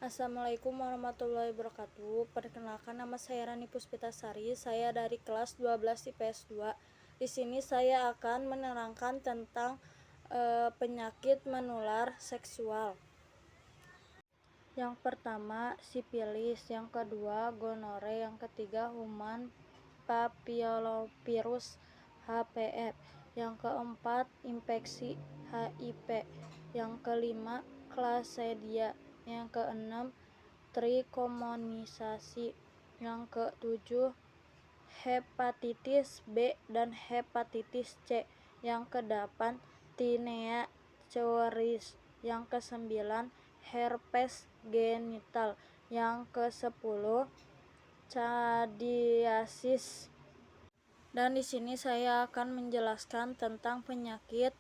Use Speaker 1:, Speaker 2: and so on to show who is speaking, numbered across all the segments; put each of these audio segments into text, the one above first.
Speaker 1: Assalamualaikum warahmatullahi wabarakatuh. Perkenalkan, nama saya Rani Puspitasari. Saya dari kelas 12 IPS 2. Di sini saya akan menerangkan tentang penyakit menular seksual. Yang pertama, sifilis, yang kedua, gonore, yang ketiga, human papillomavirus (HPV), yang keempat, infeksi HIV, yang kelima, Chlamydia, yang keenam, trikomonisasi, yang ketujuh, hepatitis B dan hepatitis C, yang kedelapan, tinea corialis, yang kesembilan, herpes genital, yang kesepuluh, candidiasis. Dan di sini saya akan menjelaskan tentang penyakit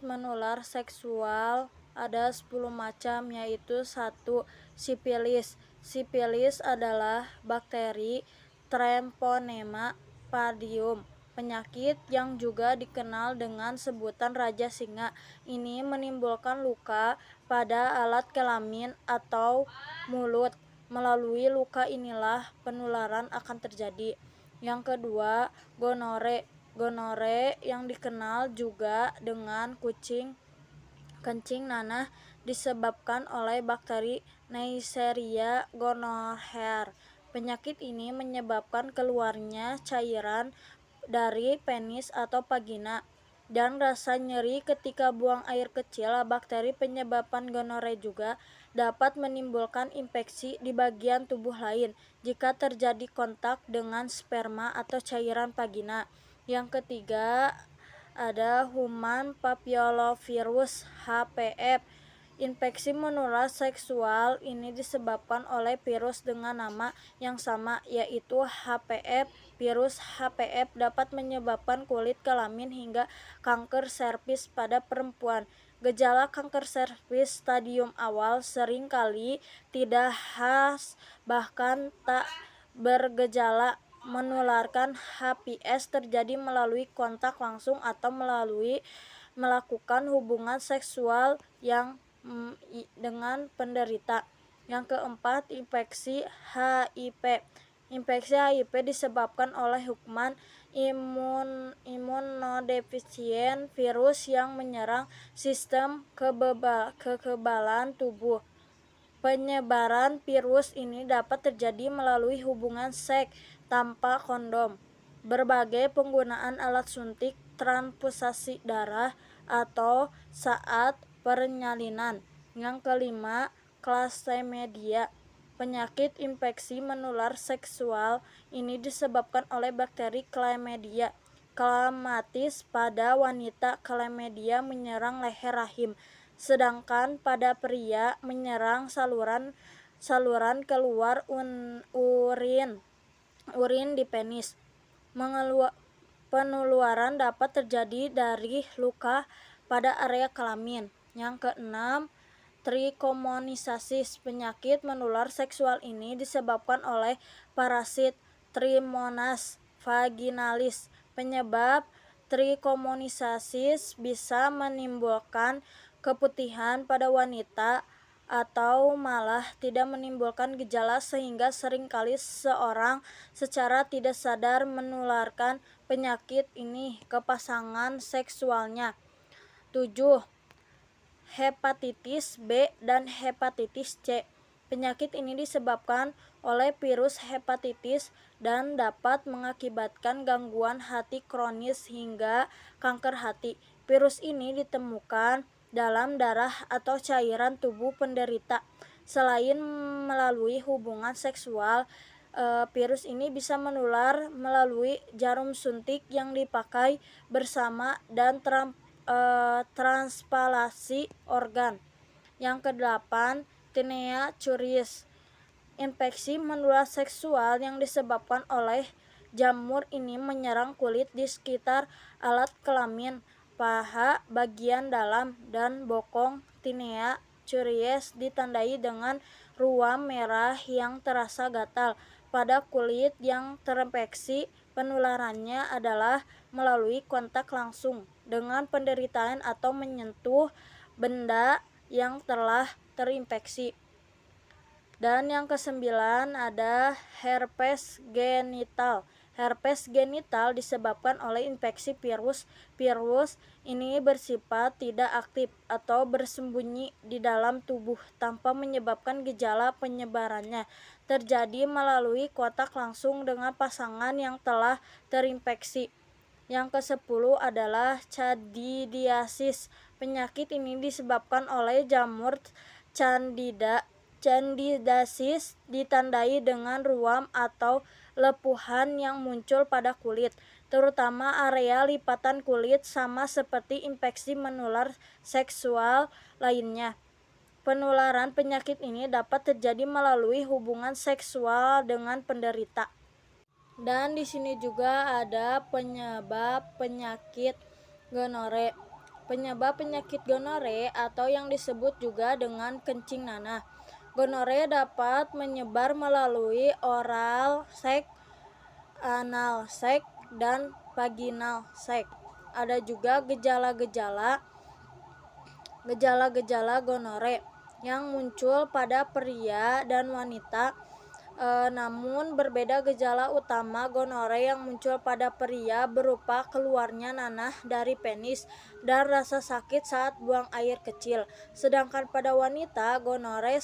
Speaker 1: menular seksual. Ada 10 macam, yaitu 1. Sifilis. Sifilis adalah bakteri Treponema pallidum, penyakit yang juga dikenal dengan sebutan raja singa. Ini menimbulkan luka pada alat kelamin atau mulut. Melalui luka inilah penularan akan terjadi. Yang kedua, gonore. Gonore yang dikenal juga dengan kencing nanah disebabkan oleh bakteri Neisseria gonorrhoeae. Penyakit ini menyebabkan keluarnya cairan dari penis atau vagina dan rasa nyeri ketika buang air kecil. Bakteri penyebab gonore juga dapat menimbulkan infeksi di bagian tubuh lain jika terjadi kontak dengan sperma atau cairan vagina. Yang ketiga, ada human papillomavirus (HPV). Infeksi menular seksual ini disebabkan oleh virus dengan nama yang sama, yaitu HPV. Virus HPV dapat menyebabkan kulit kelamin hingga kanker serviks pada perempuan. Gejala kanker serviks stadium awal sering kali tidak khas, bahkan tak bergejala. Menularkan HPV terjadi melalui kontak langsung atau melalui melakukan hubungan seksual dengan penderita. Yang keempat, infeksi HIV. Infeksi HIV disebabkan oleh hukuman imunodefisien, virus yang menyerang sistem kekebalan tubuh. Penyebaran virus ini dapat terjadi melalui hubungan seks tanpa kondom, berbagai penggunaan alat suntik, transfusasi darah, atau saat persalinan. Yang kelima, Chlamydia. Penyakit infeksi menular seksual ini disebabkan oleh bakteri Chlamydia climatis. Pada wanita, Chlamydia menyerang leher rahim, sedangkan pada pria menyerang saluran keluar urin di penis. Penularan dapat terjadi dari luka pada area kelamin. Yang keenam, trikomonisasi. Penyakit menular seksual ini disebabkan oleh parasit Trichomonas vaginalis. Penyebab trikomonisasi bisa menimbulkan keputihan pada wanita atau malah tidak menimbulkan gejala, sehingga seringkali seorang secara tidak sadar menularkan penyakit ini ke pasangan seksualnya. 7. Hepatitis B dan hepatitis C. Penyakit ini disebabkan oleh virus hepatitis dan dapat mengakibatkan gangguan hati kronis hingga kanker hati. Virus ini ditemukan dalam darah atau cairan tubuh penderita. Selain melalui hubungan seksual, virus ini bisa menular melalui jarum suntik yang dipakai bersama dan transplantasi organ. Yang kedelapan, tinea corialis. Infeksi menular seksual yang disebabkan oleh jamur ini menyerang kulit di sekitar alat kelamin, paha, bagian dalam, dan bokong. Tinea corialis ditandai dengan ruam merah yang terasa gatal pada kulit yang terinfeksi. Penularannya adalah melalui kontak langsung dengan penderita atau menyentuh benda yang telah terinfeksi. Dan yang kesembilan ada herpes genital. Herpes genital disebabkan oleh infeksi virus. Virus ini bersifat tidak aktif atau bersembunyi di dalam tubuh tanpa menyebabkan gejala. Penyebarannya terjadi melalui kontak langsung dengan pasangan yang telah terinfeksi. Yang ke-10 adalah candidiasis. Penyakit ini disebabkan oleh jamur candidiasis, ditandai dengan ruam atau lepuhan yang muncul pada kulit, terutama area lipatan kulit, sama seperti infeksi menular seksual lainnya. Penularan penyakit ini dapat terjadi melalui hubungan seksual dengan penderita. Dan di sini juga ada penyebab penyakit gonore. Penyebab penyakit gonore atau yang disebut juga dengan kencing nanah. Gonore dapat menyebar melalui oral seks, anal seks, dan vaginal seks. Ada juga gejala-gejala gonore yang muncul pada pria dan wanita. Namun berbeda. Gejala utama gonore yang muncul pada pria berupa keluarnya nanah dari penis dan rasa sakit saat buang air kecil. Sedangkan pada wanita, gonore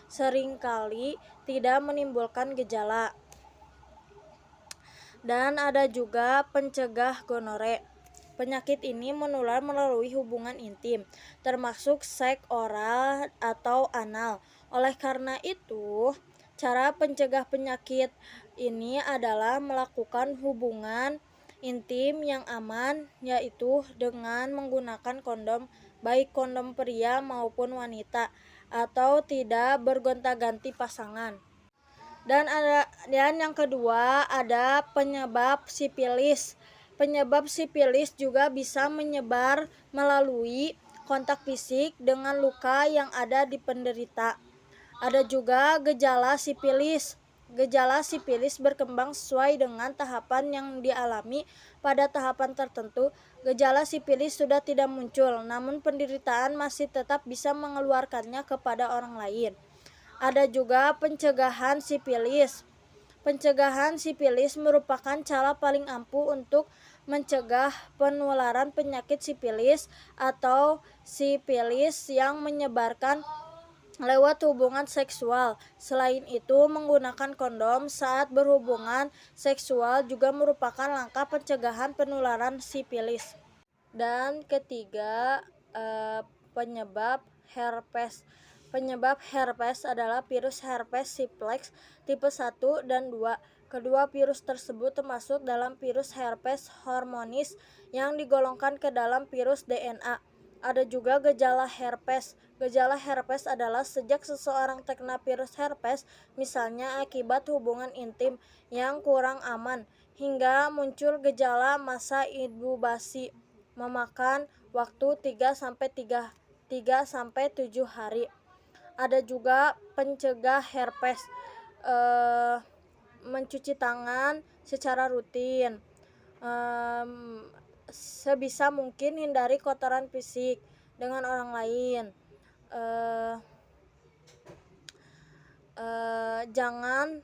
Speaker 1: seringkali tidak menimbulkan gejala. Dan ada juga pencegah gonore. Penyakit ini menular melalui hubungan intim, termasuk seks oral atau anal. Oleh karena itu, cara pencegah penyakit ini adalah melakukan hubungan intim yang aman, yaitu dengan menggunakan kondom, baik kondom pria maupun wanita, atau tidak bergonta-ganti pasangan. Dan yang kedua ada penyebab sifilis. Penyebab sifilis juga bisa menyebar melalui kontak fisik dengan luka yang ada di penderita. Ada juga gejala sifilis. Gejala sifilis berkembang sesuai dengan tahapan yang dialami. Pada tahapan tertentu, gejala sifilis sudah tidak muncul, namun penderitaan masih tetap bisa mengeluarkannya kepada orang lain. Ada juga pencegahan sifilis. Pencegahan sifilis merupakan cara paling ampuh untuk mencegah penularan penyakit sifilis atau sifilis yang menyebarkan lewat hubungan seksual. Selain itu, menggunakan kondom saat berhubungan seksual juga merupakan langkah pencegahan penularan sifilis. Dan ketiga, penyebab herpes. Penyebab herpes adalah virus herpes simplex tipe 1 dan 2. Kedua virus tersebut termasuk dalam virus herpes hormonis yang digolongkan ke dalam virus DNA. Ada juga gejala herpes. Gejala herpes adalah sejak seseorang terkena virus herpes, misalnya akibat hubungan intim yang kurang aman, hingga muncul gejala masa inkubasi, memakan waktu 3 sampai 7 hari. Ada juga pencegah herpes, mencuci tangan secara rutin, sebisa mungkin hindari kotoran fisik dengan orang lain, jangan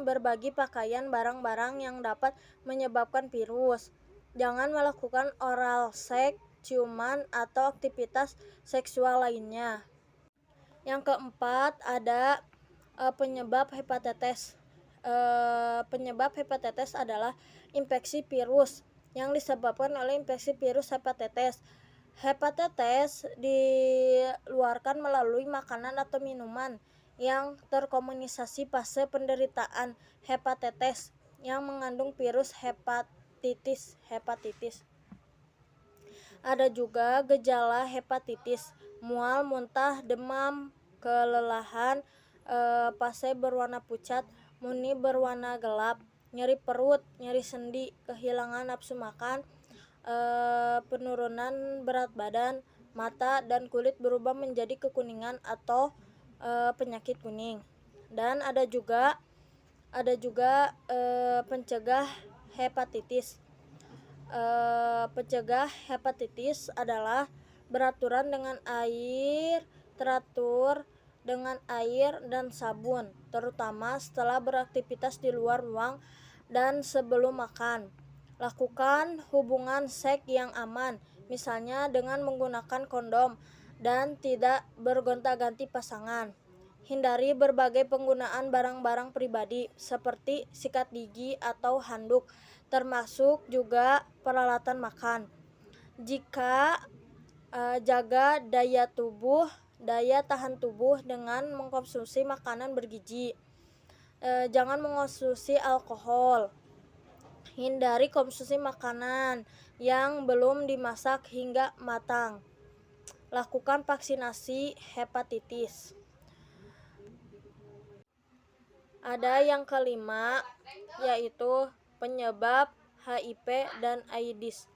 Speaker 1: berbagi pakaian barang-barang yang dapat menyebabkan virus, jangan melakukan oral seks, ciuman, atau aktivitas seksual lainnya. Yang keempat ada penyebab hepatitis. Penyebab hepatitis adalah infeksi virus yang disebabkan oleh infeksi virus hepatitis. Hepatitis diluarkan melalui makanan atau minuman yang terkomunikasi fase penderitaan hepatitis yang mengandung virus hepatitis. Ada juga gejala hepatitis: mual, muntah, demam, kelelahan, fase berwarna pucat, muni berwarna gelap, nyeri perut, nyeri sendi, kehilangan nafsu makan, penurunan berat badan, mata dan kulit berubah menjadi kekuningan atau penyakit kuning. Dan ada juga pencegah hepatitis. Pencegah hepatitis adalah beraturan dengan air teratur, dengan air dan sabun, terutama setelah beraktivitas di luar ruang dan sebelum makan. Lakukan hubungan seks yang aman, misalnya dengan menggunakan kondom dan tidak bergonta-ganti pasangan. Hindari berbagai penggunaan barang-barang pribadi seperti sikat gigi atau handuk, termasuk juga peralatan makan. Jika jaga daya tahan tubuh dengan mengkonsumsi makanan bergizi. Jangan mengonsumsi alkohol. Hindari konsumsi makanan yang belum dimasak hingga matang. Lakukan vaksinasi hepatitis. Ada yang kelima, yaitu penyebab HIV dan AIDS.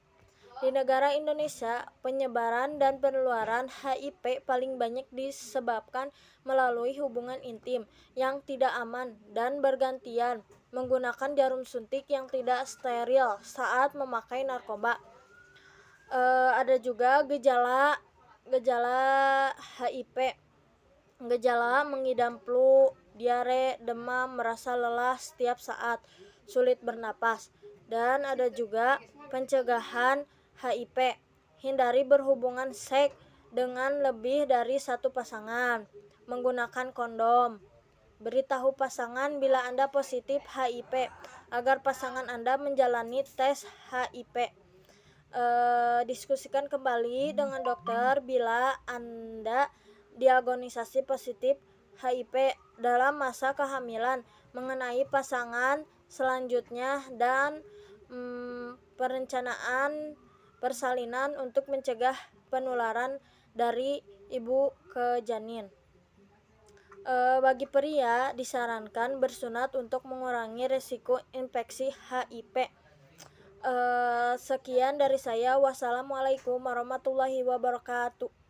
Speaker 1: Di negara Indonesia, penyebaran dan penularan HIV paling banyak disebabkan melalui hubungan intim yang tidak aman dan bergantian menggunakan jarum suntik yang tidak steril saat memakai narkoba. Ada juga gejala HIV. Gejala mengidam flu, diare, demam, merasa lelah setiap saat, sulit bernapas. Dan ada juga pencegahan HIV. Hindari berhubungan seks dengan lebih dari satu pasangan. Menggunakan kondom. Beritahu pasangan bila Anda positif HIV agar pasangan Anda menjalani tes HIV. Diskusikan kembali dengan dokter bila Anda diagnostisasi positif HIV dalam masa kehamilan, mengenai pasangan selanjutnya, dan perencanaan persalinan untuk mencegah penularan dari ibu ke janin. Bagi pria disarankan bersunat untuk mengurangi risiko infeksi HIV. Sekian dari saya. Wassalamualaikum warahmatullahi wabarakatuh.